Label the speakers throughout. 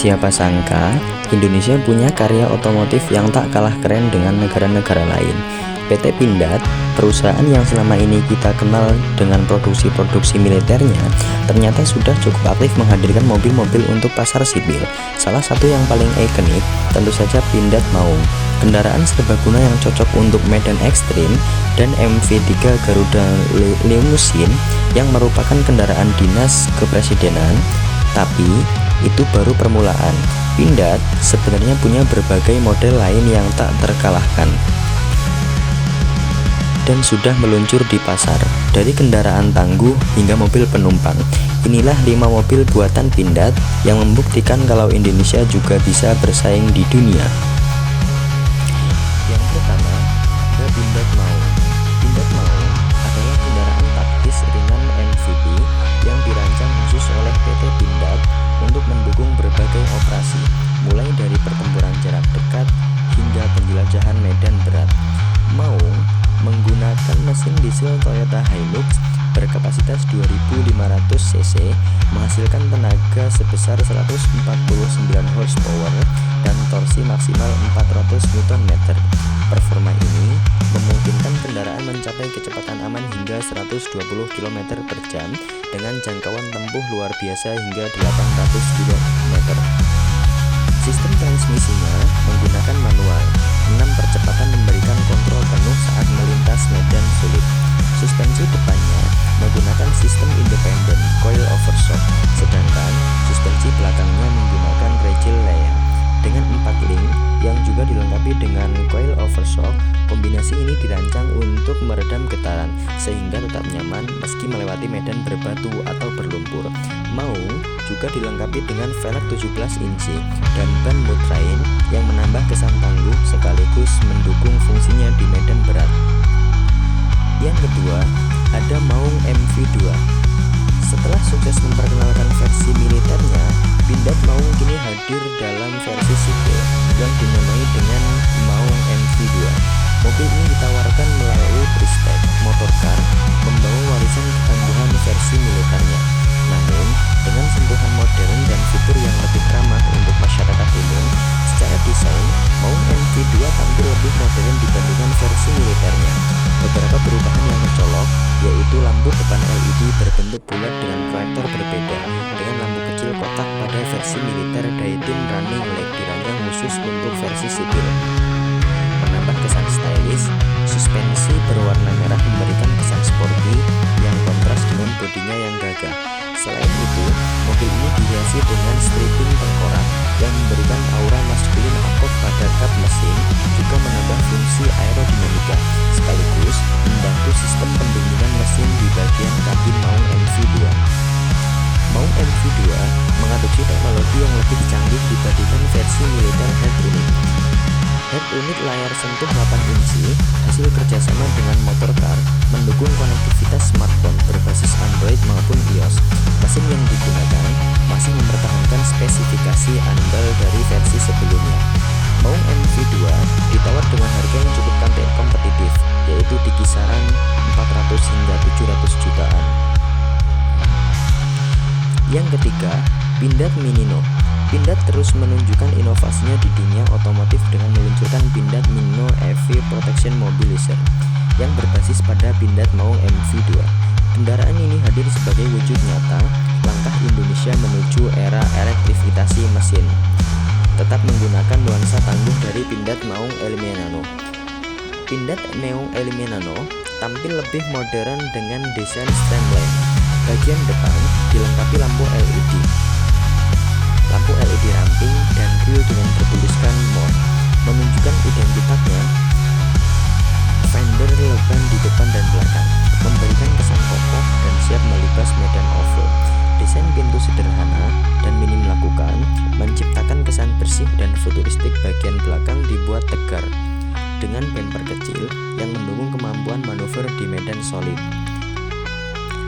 Speaker 1: Siapa sangka Indonesia punya karya otomotif yang tak kalah keren dengan negara-negara lain. PT Pindad, perusahaan yang selama ini kita kenal dengan produksi-produksi militernya, ternyata sudah cukup aktif menghadirkan mobil-mobil untuk pasar sipil. Salah satu yang paling ikonik tentu saja Pindad Maung, kendaraan serbaguna yang cocok untuk medan ekstrim, dan MV3 Garuda Limousine yang merupakan kendaraan dinas kepresidenan. Tapi itu baru permulaan. Pindad sebenarnya punya berbagai model lain yang tak terkalahkan dan sudah meluncur di pasar, dari kendaraan tangguh hingga mobil penumpang. Inilah 5 mobil buatan Pindad yang membuktikan kalau Indonesia juga bisa bersaing di dunia. Yang pertama, ada Pindad Maung. Pindad Maung adalah kendaraan taktis ringan MVP yang dirancang khusus oleh PT Pindad untuk mendukung berbagai operasi, mulai dari pertempuran jarak dekat hingga penjelajahan medan berat. Maung menggunakan mesin diesel Toyota Hilux berkapasitas 2500 cc, menghasilkan tenaga sebesar 149 horsepower dan torsi maksimal 400 Nm. Performa ini memungkinkan kendaraan mencapai kecepatan aman hingga 120 km per jam dengan jangkauan tempuh luar biasa hingga 800 km. Sistem transmisinya menggunakan manual. 6 percepatan memberikan kontrol penuh saat melintas medan sulit. Suspensi depannya menggunakan sistem independen coil overshock, sedangkan suspensi belakangnya menggunakan rachel layang dengan 4 link yang juga dilengkapi dengan coil overshock. Kombinasi ini dirancang untuk meredam getaran sehingga tetap nyaman meski melewati medan berbatu atau berlumpur. Maung juga dilengkapi dengan velg 17 inci dan ban Mudtrain yang menambah kesan tangguh sekaligus mendukung fungsinya di medan berat. Yang kedua, ada Maung MV2. Setelah sukses memperkenalkan versi militernya, Pindad Maung kini hadir dalam versi sipil yang dinamai dengan Maung MV2. Mobil ini ditawarkan melalui Pristek Motorcar, membawa warisan ketangguhan versi militernya. Namun, dengan sentuhan modern dan fitur yang lebih ramah untuk masyarakat umum, secara desain, Maung MV2 tampil lebih modern dibandingkan versi militernya. Beberapa perubahan yang mencolok yaitu lampu depan LED berbentuk bulat dengan proyektor berbeda, dengan lampu kecil kotak pada versi militer. Daytime Running Light dirancang khusus untuk versi sipil, menambah kesan stylish. Suspensi berwarna merah memberikan kesan sporty yang kontras dengan bodinya yang gagah. Selain itu, mobil ini dihiasi dengan stripping tengkorak yang memberikan aura maskulin akut pada kap mesin, juga menambah fungsi aerodinamika sekaligus membantu sistem pendinginan mesin di bagian kabin Maung MV2. Maung MV2 mengadopsi teknologi yang lebih canggih dibandingkan versi militer head unit. Head unit layar sentuh 8 inci hasil kerjasama dengan Motorcar mendukung konektivitas smartphone berbasis Android maupun iOS. Mesin yang digunakan masih mempertahankan spesifikasi andal dari versi sebelumnya. Maung MV2 ditawar dengan harga yang cukup kompetitif, yaitu di kisaran 400 hingga 700 jutaan. Yang ketiga, Pindad Minino. Pindad terus menunjukkan inovasinya di dunia otomotif dengan meluncurkan Pindad Minino EV Protection Mobilizer yang berbasis pada Pindad Maung MV2. Kendaraan ini hadir sebagai wujud nyata langkah Indonesia menuju era elektrifikasi mesin, tetap menggunakan nuansa tangguh dari Pindad Maung Elime Nano. Pindad Maung Elime Nano tampil lebih modern dengan desain streamline. Bagian depan dilengkapi lampu LED ramping dan grill dengan bertuliskan MOR, menunjukkan identitasnya. Fender leban di depan dan belakang memberikan kesan kokoh dan siap melibas medan off-road. Desain pintu sederhana dan minim lakukan menciptakan kesan bersih dan futuristik. Bagian belakang dibuat tegar dengan bumper kecil yang mendukung kemampuan manuver di medan solid.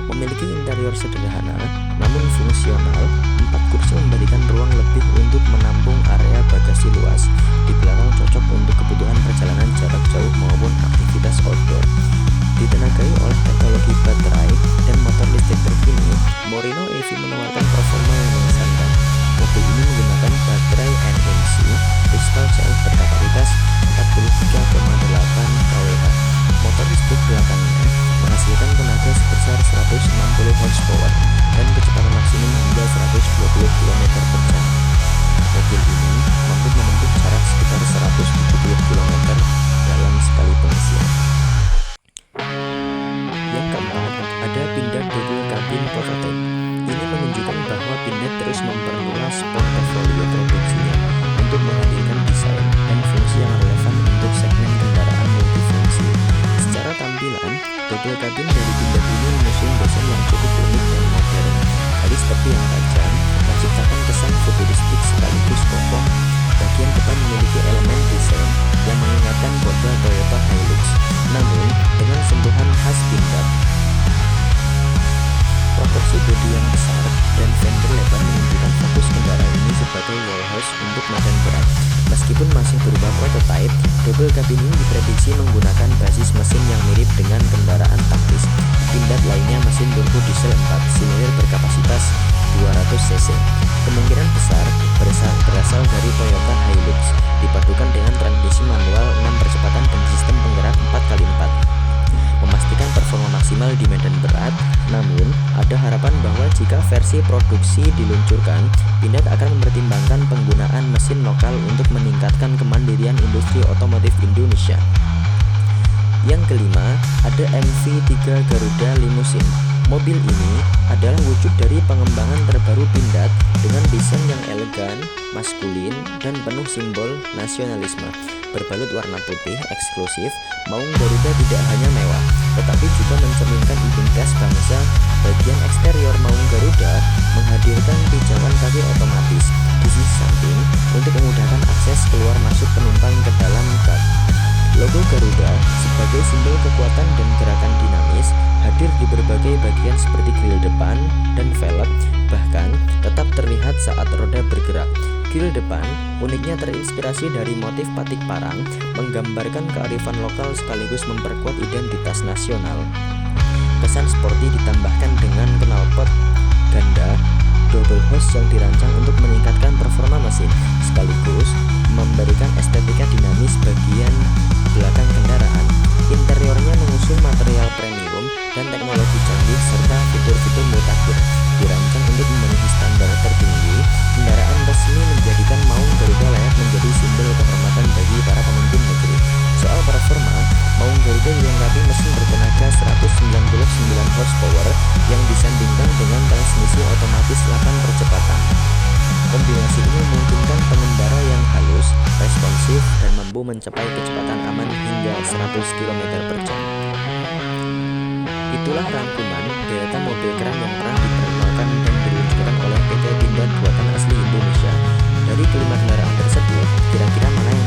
Speaker 1: Memiliki interior sederhana namun fungsional, 4 kursi memberikan ruang lebih untuk menampung area bagasi luas. Di belakang cocok untuk kebutuhan perjalanan jarak jauh maupun aktivitas outdoor. Ditenagai oleh teknologi baterai dan motor listrik terkini, Morino EV menawarkan performa yang mengesankan. Mobil ini menggunakan transmisi Crystal Cell berkapasitas 43,8 kWh. Motor listrik belakangnya menghasilkan tenaga sebesar 160 horsepower dan kecepatan maksimum hingga 120 km per jam. Mobil ini mampu menempuh jarak sekitar 170 km dalam sekali pengisian. Yang keempat, ada Pindad double cabin prototype. Ini menunjukkan bahwa Pindad terus memperluas portofolio produksinya untuk menghadirkan desain dan fungsi yang relevan untuk segmen kendaraan multifungsi. Secara tampilan, double cabin dari Pindad ini mengusung desain yang cukup unik dan modern. Garis tepi yang tajam menciptakan kesan futuristik sekaligus kokoh. Bagian depan memiliki elemen desain yang mengingatkan kode Toyota Hilux, namun dengan sentuhan khas Pindad. Proporsi bodi yang besar dan fender lebar menunjukkan fokus kendaraan ini sebagai wheelhouse untuk medan berat. Meskipun masih berupa prototipe, double cabin ini diprediksi menggunakan basis mesin yang mirip dengan kendaraan taktis. Pindad lainnya mesin turbo diesel 4 silinder berkapasitas 200 cc. Kemungkinan besar berasal dari Toyota Hilux, dipadukan dengan transmisi manual 6 percepatan dan sistem penggerak 4x4. Memastikan performa maksimal di medan berat, namun ada harapan bahwa jika versi produksi diluncurkan, Pindad akan mempertimbangkan penggunaan mesin lokal untuk meningkatkan kemandirian industri otomotif Indonesia. Yang kelima, ada MV3 Garuda Limousine. Mobil ini adalah wujud dari pengembangan terbaru Pindad dengan desain yang elegan, maskulin, dan penuh simbol nasionalisme. Berbalut warna putih eksklusif, Maung Garuda tidak hanya mewah, tetapi juga mencerminkan identitas bangsa. Bagian eksterior Maung Garuda menghadirkan pijakan kaki otomatis di sisi samping untuk memudahkan akses keluar masuk penumpang ke dalam kap. Logo Garuda sebagai simbol kekuatan dan gerakan dinamis hadir di berbagai bagian seperti grill depan dan velg, bahkan tetap terlihat saat roda bergerak. Grill depan uniknya terinspirasi dari motif batik parang, menggambarkan kearifan lokal sekaligus memperkuat identitas nasional. Kesan sporty ditambahkan dengan knalpot ganda double hose yang dirancang untuk meningkatkan performa mesin, sekaligus memberikan estetika dinamis bagian belakang kendaraan. Interiornya mengusung material premium dan teknologi canggih serta fitur-fitur mutakhir. Dirancang untuk memenuhi standar tertinggi, kendaraan resmi menjadikan Maung Garuda layak menjadi simbol kehormatan bagi para pemimpin negeri. Soal performa, Maung Garuda dilengkapi mesin bertenaga 199 horsepower yang disandingkan dengan transmisi otomatis 8 percepatan. Kombinasi ini memungkinkan pengendara yang halus, responsif, dan mampu mencapai kecepatan aman hingga 100 km per jam. Itulah rangkuman deretan mobil keren yang pernah diperkenalkan dan diluncurkan oleh PT Pindad buatan asli Indonesia. Dari kelima kendaraan tersebut, kira-kira mana yang